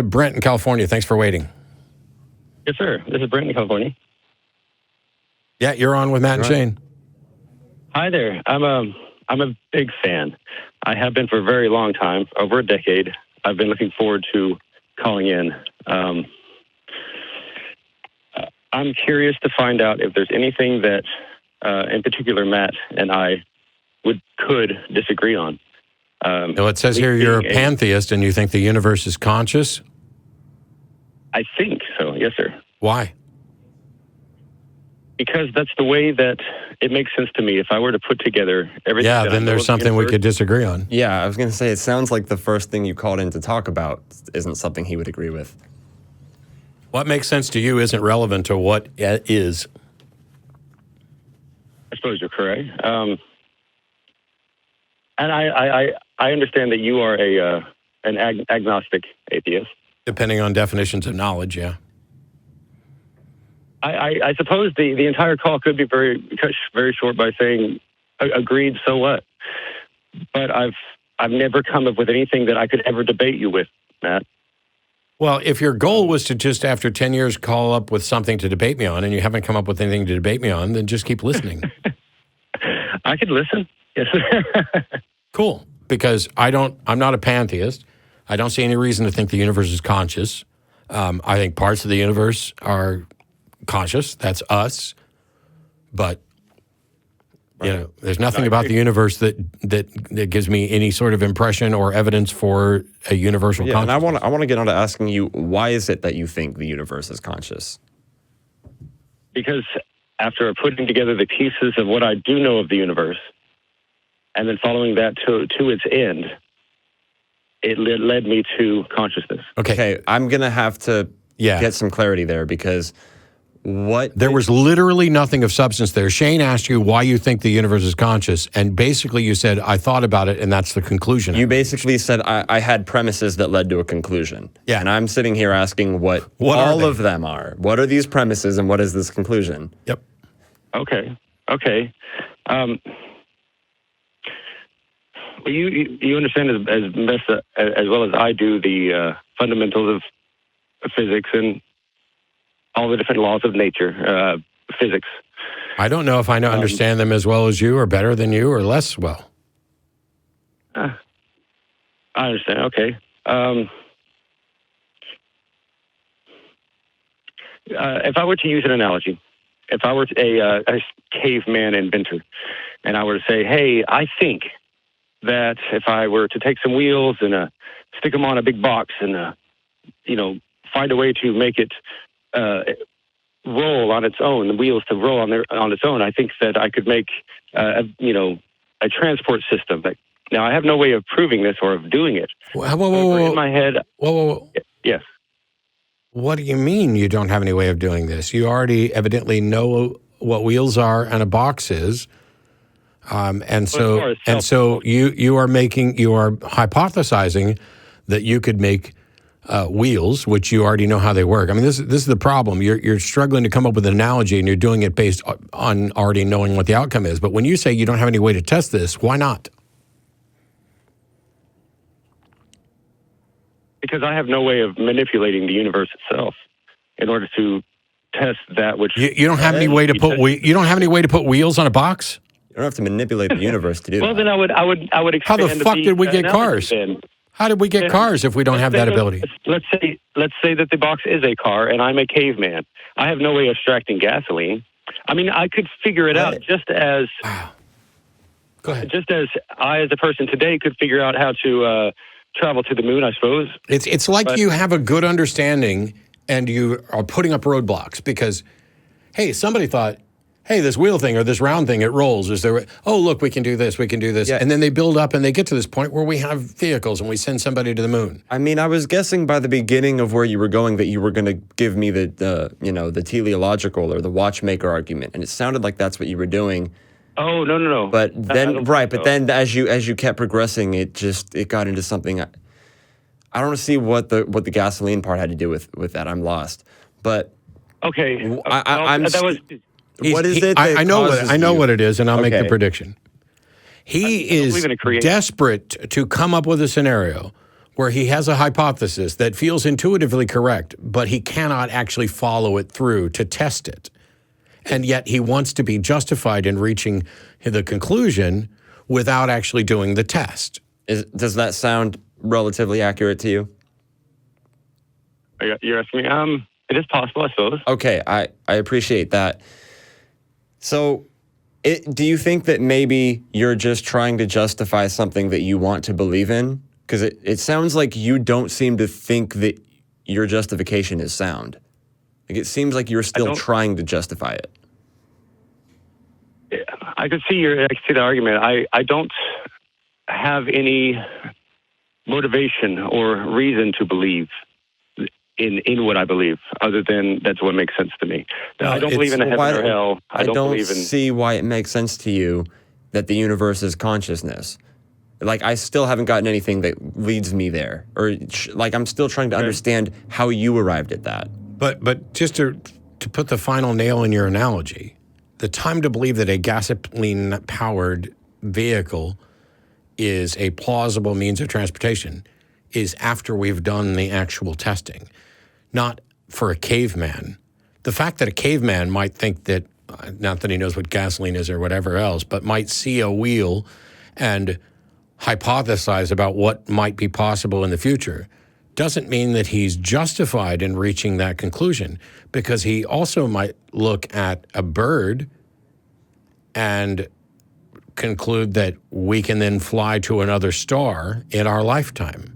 Brent in California. Thanks for waiting. Yes, sir. This is Brent in California. Yeah, you're on with Matt and Shane. Hi there. I'm a big fan. I have been for a very long time, over a decade. I've been looking forward to calling in. I'm curious to find out if there's anything that, in particular, Matt and I could disagree on. Well, it says here you're a pantheist and you think the universe is conscious? I think so, yes, sir. Why? Because that's the way that it makes sense to me. If I were to put together everything... Yeah, then there's something we could disagree on. Yeah, I was going to say, it sounds like the first thing you called in to talk about isn't something he would agree with. What makes sense to you isn't relevant to what is. I suppose you're correct. And I understand that you are an agnostic atheist. Depending on definitions of knowledge, yeah. I suppose the entire call could be cut very short by saying, agreed, so what? But I've never come up with anything that I could ever debate you with, Matt. Well, if your goal was to just after 10 years call up with something to debate me on and you haven't come up with anything to debate me on, then just keep listening. I could listen. Yes. Cool. Because I'm not a pantheist. I don't see any reason to think the universe is conscious. I think parts of the universe are conscious. That's us. But, you know, there's nothing about the universe that gives me any sort of impression or evidence for a universal consciousness. And I want to get on to asking you, why is it that you think the universe is conscious? Because after putting together the pieces of what I do know of the universe, and then following that to its end, it led me to consciousness. Okay, I'm going to have to get some clarity there because there was literally nothing of substance there. Shane asked you why you think the universe is conscious, and basically you said, I thought about it, and that's the conclusion. You basically said, I had premises that led to a conclusion. Yeah. And I'm sitting here asking what all of them are. What are these premises, and what is this conclusion? Yep. Okay. Well, you understand as well as I do the fundamentals of physics and all the different laws of nature, physics. I don't know if I understand them as well as you, or better than you, or less well. I understand. Okay. If I were to use an analogy, if I were a caveman inventor, and I were to say, hey, I think that if I were to take some wheels and stick them on a big box and, find a way to make it roll on its own, the wheels to roll on its own, I think that I could make, a transport system. Now, I have no way of proving this or of doing it. Whoa. In my head. Whoa. Yes. What do you mean you don't have any way of doing this? You already evidently know what wheels are and a box is. And so you are hypothesizing that you could make wheels, which you already know how they work. I mean, this is the problem. You're struggling to come up with an analogy, and you're doing it based on already knowing what the outcome is. But when you say you don't have any way to test this, why not? Because I have no way of manipulating the universe itself in order to test that which you don't have any way to put wheels on a box. You don't have to manipulate the universe to do that. Well, then I would expand. How the fuck did we get cars? How did we get cars if we don't have that ability? Let's say that the box is a car and I'm a caveman. I have no way of extracting gasoline. I mean, I could figure it out just as. Wow. Go ahead. Just as I, as a person today, could figure out how to travel to the moon, I suppose. It's like you have a good understanding and you are putting up roadblocks because, hey, somebody thought, hey, this wheel thing or this round thing, it rolls. Look, we can do this, we can do this. Yeah. And then they build up and they get to this point where we have vehicles and we send somebody to the moon. I mean, I was guessing by the beginning of where you were going that you were going to give me the teleological or the watchmaker argument. And it sounded like that's what you were doing. Oh, no. But then, then as you kept progressing, it got into something. I don't see what the gasoline part had to do with that. I'm lost. But okay, what is it? I know what it is, and I'll make the prediction. He is desperate to come up with a scenario where he has a hypothesis that feels intuitively correct, but he cannot actually follow it through to test it. And yet he wants to be justified in reaching the conclusion without actually doing the test. Does that sound relatively accurate to you? You're asking me? It is possible, I suppose. Okay, I appreciate that. So do you think that maybe you're just trying to justify something that you want to believe in? Because it sounds like you don't seem to think that your justification is sound. Like it seems like you're still trying to justify it. I could see the argument. I don't have any motivation or reason to believe in what I believe, other than that's what makes sense to me. I don't believe in a heaven or hell. I don't see why it makes sense to you that the universe is consciousness. Like, I still haven't gotten anything that leads me there. Or, like, I'm still trying to understand how you arrived at that. But just to put the final nail in your analogy, the time to believe that a gasoline-powered vehicle is a plausible means of transportation is after we've done the actual testing, not for a caveman. The fact that a caveman might think that, not that he knows what gasoline is or whatever else, but might see a wheel and hypothesize about what might be possible in the future doesn't mean that he's justified in reaching that conclusion, because he also might look at a bird and conclude that we can then fly to another star in our lifetime.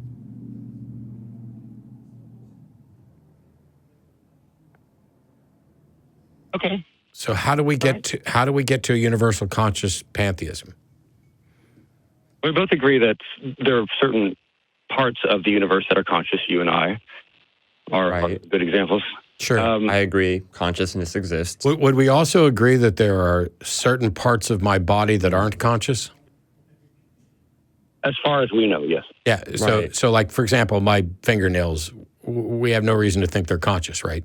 Okay. So how do we get to a universal conscious pantheism? We both agree that there are certain parts of the universe that are conscious. You and I are good examples. Sure. I agree. Consciousness exists. Would we also agree that there are certain parts of my body that aren't conscious? As far as we know, yes. Yeah. So like, for example, my fingernails, we have no reason to think they're conscious, right?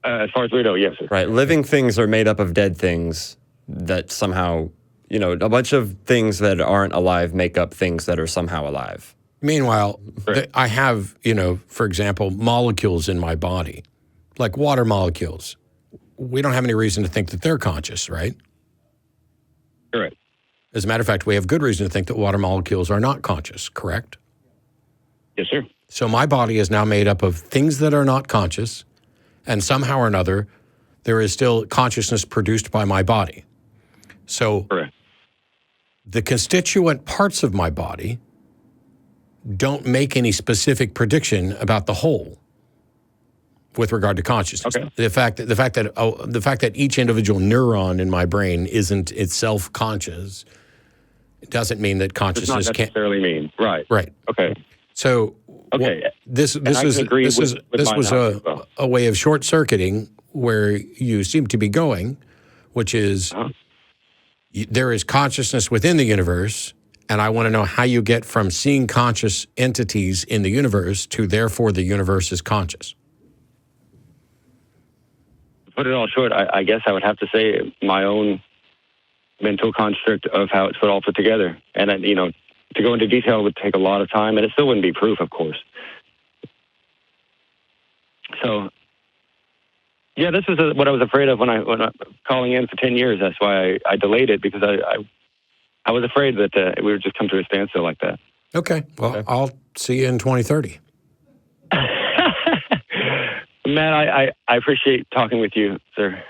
As far as we know, yes, sir. Right. Living things are made up of dead things that somehow, a bunch of things that aren't alive make up things that are somehow alive. Meanwhile, I have, for example, molecules in my body, like water molecules. We don't have any reason to think that they're conscious, right? Correct. As a matter of fact, we have good reason to think that water molecules are not conscious, correct? Yes, sir. So my body is now made up of things that are not conscious, and somehow or another, there is still consciousness produced by my body. So correct. The constituent parts of my body don't make any specific prediction about the whole with regard to consciousness. Okay. The fact that each individual neuron in my brain isn't itself conscious doesn't mean that consciousness does not necessarily mean right. Right. Okay. So this was a way of short circuiting where you seem to be going, which is there is consciousness within the universe. And I want to know how you get from seeing conscious entities in the universe to therefore the universe is conscious. To put it all short, I guess I would have to say my own mental construct of how it's all put together. And, to go into detail would take a lot of time, and it still wouldn't be proof, of course. So, yeah, this is what I was afraid of when I calling in for 10 years. That's why I delayed it, because I was afraid that we would just come to a standstill like that. Okay. Well, I'll see you in 2030. Matt, I appreciate talking with you, sir.